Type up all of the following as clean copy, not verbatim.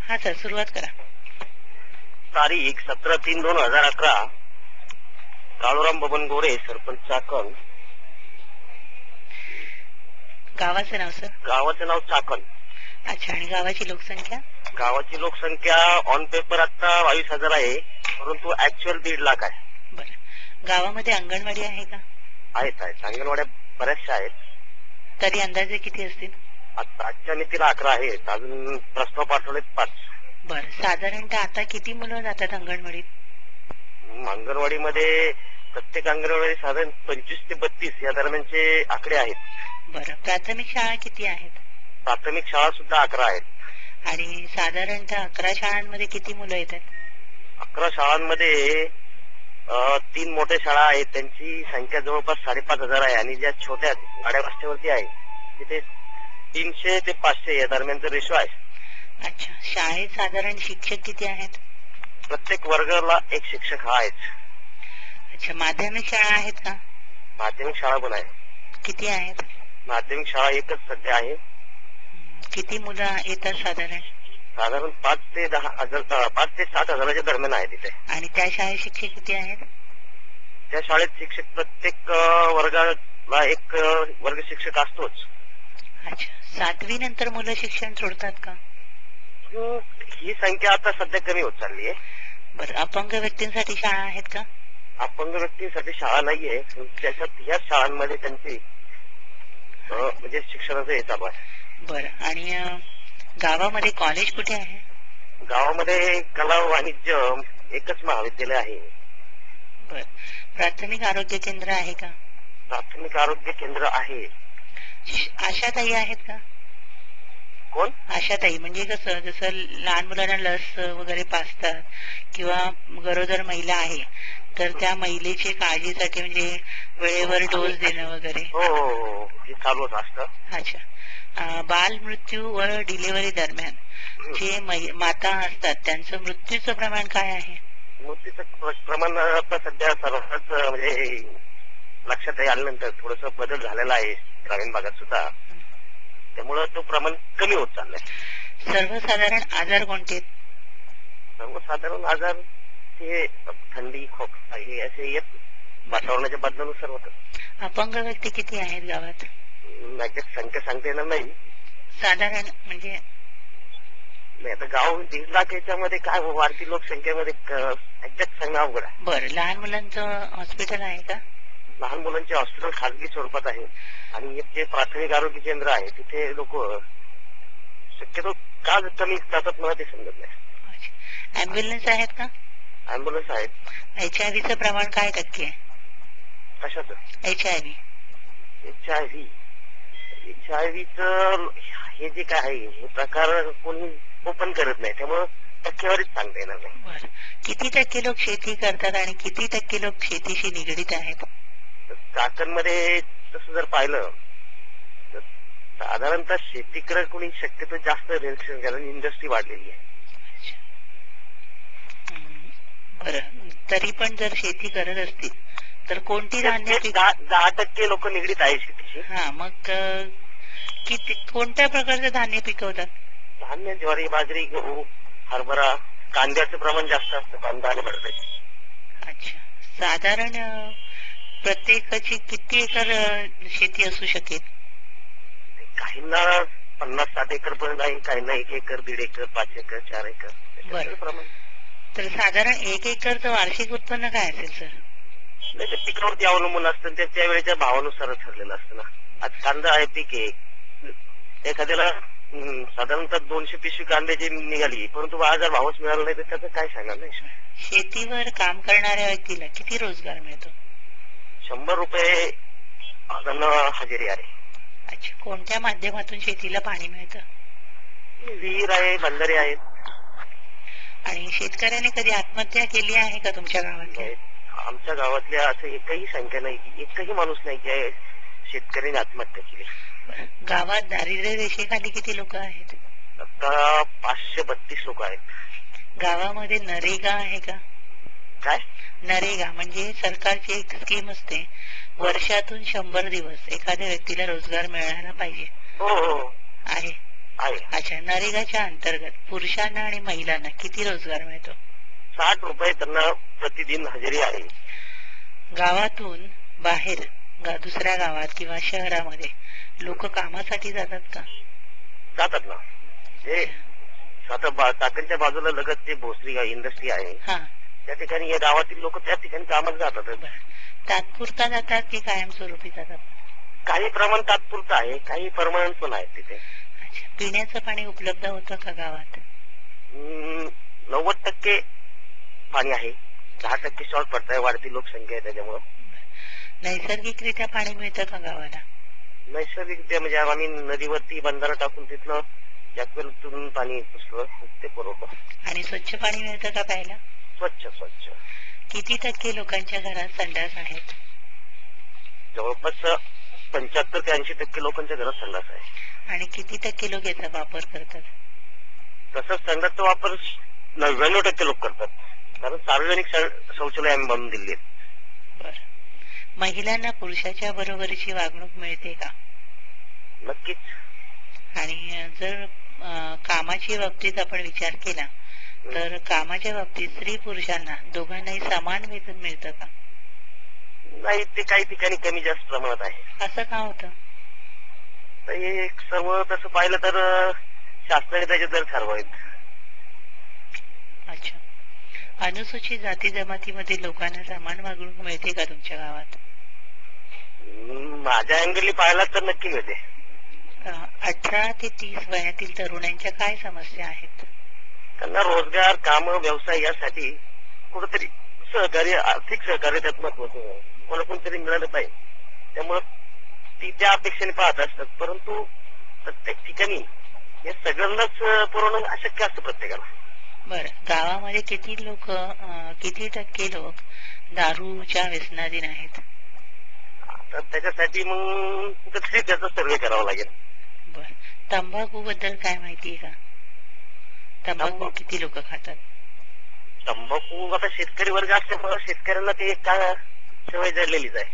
हा सर, सुरुवात करा. तारीख 17/3/2011, काळूराम बबन गोरे, सरपंच चाकण. गावाचं नाव सर? गावाचं नाव चाकण. अच्छा. आणि गावाची लोकसंख्या? गावाची लोकसंख्या ऑन पेपर आता 22,000 आहे, परंतु ऍक्च्युअल 1.5 लाख आहे. बरं. गावामध्ये अंगणवाडी आहे का? आहेत. अंगणवाड्या बऱ्याचशा आहेत. तरी अंदाजे किती असतील? आता आजच्या नीतीला 11 आहेत, अजून प्रस्ताव पाठवलेत 5. बरं. साधारणतः आता किती मुलं जातात अंगणवाडीत? अंगणवाडीमध्ये प्रत्येक अंगणवाडी साधारण 25 ते 32 या दरम्यानचे आकडे आहेत. बरं. प्राथमिक शाळा किती आहेत? प्राथमिक शाळा सुद्धा 11 आहेत. आणि साधारणतः 11 शाळांमध्ये किती मुलं येतात? 11 शाळांमध्ये 3 मोठ्या शाळा आहेत, त्यांची संख्या जवळपास 5,500 आहे. आणि ज्या छोट्या गाड्या रस्त्यावरती आहे तिथे 300 ते 500 या दरम्यानचा रेशो आहे. अच्छा. शाळेत साधारण शिक्षक किती आहेत? प्रत्येक वर्गाला एक शिक्षक हा आहेच. अच्छा. माध्यमिक शाळा आहेत का? माध्यमिक शाळा पण आहे. किती आहेत? माध्यमिक शाळा एकच सध्या आहे. किती मुलं येतात साधारण? साधारण 5 ते 7 हजाराच्या दरम्यान आहे तिथे. आणि त्या शाळेत शिक्षक किती आहेत? त्या शाळेत शिक्षक प्रत्येक वर्गाला एक वर्ग शिक्षक असतोच. अच्छा. 7वी नंतर मुलं शिक्षण सोडतात का? ही संख्या आता सध्या कमी होत चालली आहे. बरं. अपंग व्यक्तींसाठी शाळा आहेत का? अपंग व्यक्तींसाठी शाळा नाहीये, त्याच्यात ह्या शाळांमध्ये त्यांची म्हणजे शिक्षणाचं हे चालू आहे. बरं. आणि गावामध्ये कॉलेज कुठे आहे? गावामध्ये कला वाणिज्य एकच महाविद्यालय आहे. बरं. प्राथमिक आरोग्य केंद्र आहे का? प्राथमिक आरोग्य केंद्र आहे. आशाताई आहेत का? कोण? आशाताई म्हणजे कसं, जसं लहान मुलांना लस वगैरे पाजतात किंवा गरोदर महिला आहे तर त्या महिलेची काळजीसाठी म्हणजे वेळेवर डोस देणं वगैरे. हो, हे चालूच असतं. अच्छा. बाल मृत्यू व डिलिव्हरी दरम्यान जे माता असतात त्यांचं मृत्यूचं प्रमाण काय आहे? मृत्यूचं प्रमाण आता सध्या सर्वच म्हणजे लक्षात आल्यानंतर थोडस बदल झालेला आहे ग्रामीण भागात सुद्धा, त्यामुळे तो प्रमाण कमी होत चाललंय. सर्वसाधारण आजार कोणते? सर्वसाधारण आजार हे थंडी, खोकला हे असे येत वातावरणाच्या बदलानुसार होत. अपंग व्यक्ती किती आहेत गावात? एक्झॅक्ट संख्या सांगता येणार नाही. साधारण म्हणजे आता गाव 1.5 लाख याच्यामध्ये काय वाढती लोकसंख्येमध्ये एक्झॅक्ट सांगणं अवघड आहे. बरं. लहान मुलांचं हॉस्पिटल आहे का? लहान मुलांचे हॉस्पिटल खाजगी स्वरूपात आहे. आणि जे प्राथमिक आरोग्य केंद्र आहे तिथे लोक शक्यतो का कमी जातात मला ते समजत नाही. ऍम्ब्युलन्स आहेत का? ऍम्ब्युलन्स आहेत. HIV प्रमाण काय टक्के आहे? कशाचं? HIV हे जे काय आहे हे प्रकार कोणी ओपन करत नाही, त्यामुळे टक्केवारीच सांगता येणार नाही. बरं. किती टक्के लोक शेती करतात आणि किती टक्के लोक शेतीशी निगडीत आहेत? चाकणमध्ये तसं जर पाहिलं तर साधारणतः शेतीकडे कोणी शक्यतो जास्त रिएक्शन केलं, इंडस्ट्री वाढलेली आहे. बरं. तरी पण जर शेती करत असतील तर कोणती धान्य? 10% लोक निगडीत आहे शेतीशी. हा. मग किती कोणत्या प्रकारचं धान्य पिकवतात? धान्य ज्वारी, बाजरी, गहू, हरभरा. कांद्याचं प्रमाण जास्त असतं, कांदा आणि बटाटे. अच्छा. साधारण प्रत्येकाची किती एकर शेती असू शकेल? काहींना 50-60 एकर पर्यंत आहे, काहींना 1 एकर, 1.5 एकर, 5 एकर, 4 एकर. बरं. तर साधारण 1 एकरचं वार्षिक उत्पन्न काय असेल सर? नाही, ते पिकावरती अवलंबून असतं, त्या वेळेच्या भावानुसार ठरलेलं असतं ना. आज कांदा आहे, पीक आहे, एखाद्याला साधारणतः 200 पिशवी कांद्याची निघाली, परंतु बाजार भावच मिळाला नाही तर त्याचं काय सांगणार नाही. शेतीवर काम करणाऱ्या व्यक्तीला किती रोजगार मिळतो? 100 रुपये हजेरी आहे. अच्छा. कोणत्या माध्यमातून शेतीला पाणी मिळतं? विहीर आहे, बंधारे आहेत. आणि शेतकऱ्याने कधी आत्महत्या केली आहे का तुमच्या गावात? आमच्या गावातल्या असं एकही संख्या नाही, एकही माणूस नाही की शेतकऱ्याने आत्महत्या केली. गावात दारिद्र्य रेषेखाली किती लोक आहेत? आता 532 लोक आहेत. गावामध्ये नरेगा आहे का? काय? नरेगा म्हणजे सरकारची एक स्कीम असते, वर्षातून 100 दिवस एखाद्या व्यक्तीला रोजगार मिळायला पाहिजे. हो. आहे. आहे. अच्छा, नरेगाच्या अंतर्गत पुरुषांना आणि महिलांना किती रोजगार मिळतो? 60 रुपये त्यांना प्रतिदिन हजेरी आहे. गावातून बाहेर दुसऱ्या गावात किंवा शहरामध्ये लोक कामासाठी जातात का? जातात ना. हे आता चाकणच्या बाजूला लगत ते भोसरी इंडस्ट्री आहे, हा, त्या ठिकाणी या गावातील लोक त्या ठिकाणी कामाला जातात. बरं. तात्पुरता जातात की कायमस्वरूपी जातात? काही प्रमाण तात्पुरतं आहे, काही परमनंट पण आहेत तिथे. अच्छा, पिण्याचं पाणी उपलब्ध होतं का गावात? 90% पाणी आहे, 10% शॉर्ट पडत आहे, वाढती लोकसंख्या आहे त्याच्यामुळं. नैसर्गिकरित्या पाणी मिळतं का गावाला? नैसर्गिकरित्या म्हणजे आम्ही नदीवरती बंधारा टाकून तिथनं जॅकवेलतून पाणी पुसलं ते पुरवतो. आणि स्वच्छ पाणी मिळतं का प्यायला? स्वच्छ स्वच्छ. किती टक्के लोकांच्या घरात संडास आहेत? जवळपास 75 ते 80% लोकांच्या घरात संडास आहे. आणि किती टक्के लोक याचा वापर करतात? तसंच संडासचा वापर 99% लोक करतात, कारण सार्वजनिक शौचालय आम्ही बांधून दिली आहेत. बर. महिलांना पुरुषाच्या बरोबरीची वागणूक मिळते का? नक्कीच. आणि जर कामाच्या बाबतीत आपण विचार केला तर कामाच्या बाबतीत स्त्री पुरुषांना दोघांनाही समान वेतन मिळतं का? नाही, ते काही ठिकाणी कमी जास्त प्रमाणात आहे. असं का होतं? तर हे सर्व तसं पाहिलं तर शासनाने त्याचे दर ठरवावेत. अच्छा, अनुसूचित जाती जमातीमध्ये लोकांना समान वागणूक मिळते का तुमच्या गावात? माझ्या अँगलनी पाहिला तर नक्की मिळते. 18 ते 30 वयातील तरुणांच्या काय समस्या आहेत? त्यांना रोजगार, काम, व्यवसाय यासाठी कुठेतरी सहकार्य, आर्थिक सहकार्य त्यात महत्वाचं आहे. मला कोणतरी मिळालं पाहिजे, त्यामुळं ती त्या अपेक्षेने पाहत असतात. परंतु प्रत्येक ठिकाणी हे सगळ्यांनाच पुरवणं अशक्य असतं प्रत्येकाला. बर, गावामध्ये किती टक्के लोक दारूच्या व्यसनाधीन आहेत? तर त्याच्यासाठी मग कुठेतरी त्याचा सर्वे करावा लागेल. बर, तंबाखू बद्दल काय माहिती आहे का? तंबाखू किती लोक खातात? तंबाखू आता शेतकरी वर्ग असल्यामुळे शेतकऱ्यांना ते एक सवय जडलेलीच आहे.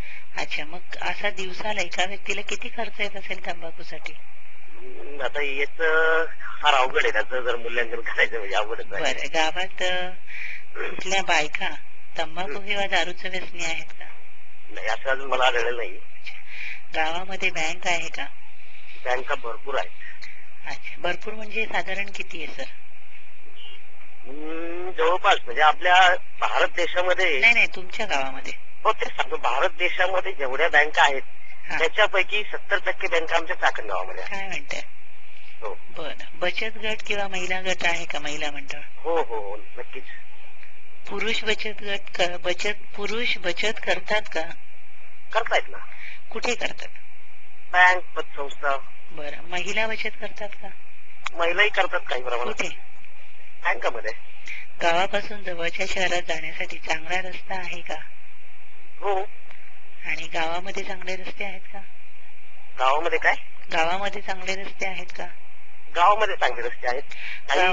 अच्छा, मग असा दिवसाला एका व्यक्तीला किती खर्च येत असेल तंबाखूसाठी? आता याच फार अवघड आहे, त्याचं जर मूल्यांकन करायचं म्हणजे अवघडच आहे. बरं, गावात कुठल्या बायका तंबाखू किंवा दारूचे व्यसनी आहेत का? नाही, असं अजून मला आढळलं नाही. गावामध्ये बँक आहे का? बँका भरपूर आहेत. अच्छा, भरपूर म्हणजे साधारण किती आहे सर? जवळपास म्हणजे आपल्या भारत देशामध्ये. नाही, तुमच्या गावामध्ये. हो, ते सांगतो, भारत देशामध्ये जेवढ्या बँका आहेत त्याच्यापैकी 70% बँका आमच्या चाकण गावामध्ये आहेत. काय म्हणताय? हो. बरं, बचत गट किंवा महिला गट आहे का? महिला मंडळ? हो हो, नक्कीच. पुरुष बचत बचत करतात का? करतायत ना. कुठे करतात? बँक, पतसंस्था. बरं, महिला बचत करतात का? महिलाही करतात काही प्रमाणात. कुठे? बँकामध्ये. गावापासून जवळच्या शहरात जाण्यासाठी चांगला रस्ता आहे का? हो. आणि गावामध्ये चांगले रस्ते आहेत का? गावामध्ये काय? गावामध्ये चांगले रस्ते आहेत का? गावामध्ये चांगले रस्ते आहेत. काही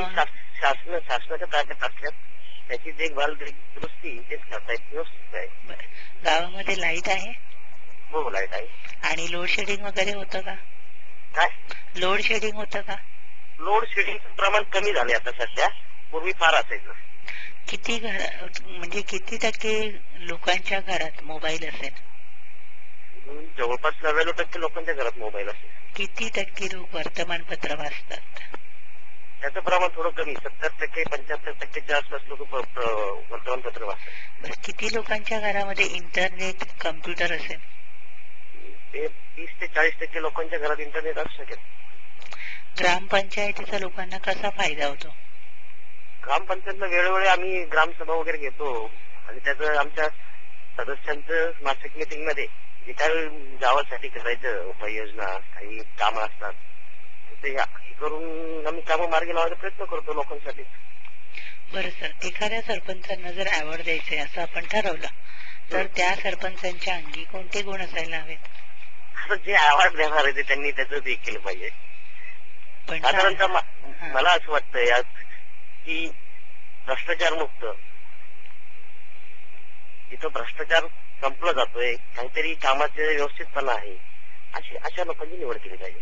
शासनाच्या ताब्यात असल्यात, त्याची देखभाल, दुरुस्ती तेच करतायत, व्यवस्थित आहे. गावामध्ये लाईट आहे? हो, लाईट आहे. आणि लोड शेडिंग वगैरे होतं का? काय? लोड शेडिंग होतं का? लोड शेडिंगचं प्रमाण कमी झाले आता सध्या, पूर्वी फार असायचं. किती टक्के लोकांच्या घरात मोबाईल असेल? जवळपास 99% लोकांच्या घरात मोबाईल असेल. किती टक्के लोक वर्तमानपत्र वाचतात? त्याचं प्रमाण थोडं कमी, 70% 75%च्या आसपास लोक वर्तमानपत्र वाचतात. किती लोकांच्या घरामध्ये इंटरनेट, कम्प्युटर असेल? ते 30 ते 40% लोकांच्या घरात इंटरनेट असू शकेल. ग्रामपंचायतीचा लोकांना कसा फायदा होतो? ग्रामपंचायतला वेळोवेळी आम्ही ग्रामसभा वगैरे घेतो आणि त्याचं आमच्या सदस्यांचं मासिक मीटिंग मध्ये जे काही गावासाठी करायचं उपाययोजना, काही कामं असतात ते करून आम्ही कामं मार्गी लावायचा प्रयत्न करतो लोकांसाठी. बरं सर, एखाद्या सरपंचांना जर अवॉर्ड द्यायचंय असं आपण ठरवलं तर त्या सरपंचांच्या अंगी कोणते गुण असायला हवेत? आता जे अवॉर्ड देणार आहे ते त्यांनी त्याचं ते केलं पाहिजे. पण साधारणतः मला असं वाटतं यात की भ्रष्टाचार मुक्त, जिथं भ्रष्टाचार संपला जातोय, काहीतरी कामाचे व्यवस्थितपणा आहे, अशा लोकांची निवड केली पाहिजे.